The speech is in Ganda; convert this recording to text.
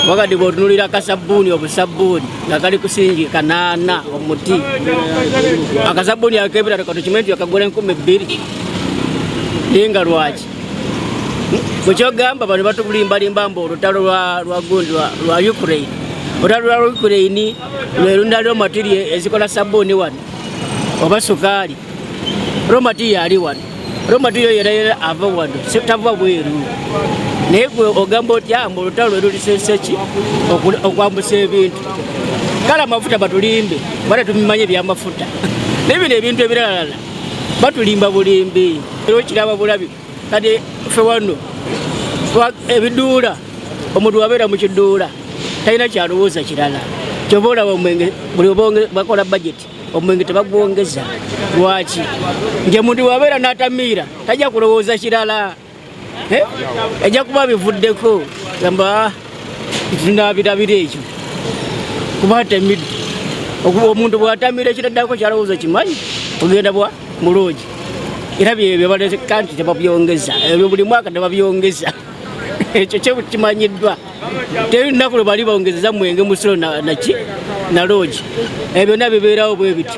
wakati bw'otunuulira akasabbuuni obusabbuuni nga kali ku singi 8 omuti akasabbuuni ak'ebirala katukimanyi yakagula 2,000 naye nga lwaki bwekyogamba bano batulimbalimba mbu olutalo lwa gundi lwa Ukraine olutalo lwa Ukraine lwerunda lyo matiri ezikola sabbuuni wano oba sukaali romati yali wano romati yo yera ava wano tava bweru naye gwe ogamba otya mu lutalo lwe luliseseki okwambusa ebintu kale amafuta batulimbe bale tumimanye byamafuta naye bino ebintu ebirala batulimba bulimbi era okiraba bulabi kati ffe wano ebiduula omuntu wabeera mu kiduula talina kyalowooza kirala kyoba olaba omwenge buli bakola budget omwenge tebagwongeza lwaki nti omuntu wabeera n'atamiira tajja kulowooza kirala ejja kuba bivuddeko gamba tunabirabira ekyo kuba atemidde omuntu bw'atamiira ekitaddako kyalowooza kimanyi ogenda bwa mulungi era byebyo baleka nti tebabyongeza ebyo buli mwaka tebabyongeza ekyo kye kimanyiddwa teri lunaku lwe bali bongezeza mwenge musiro na loogi ebyo byonna bibeerawo bwe biti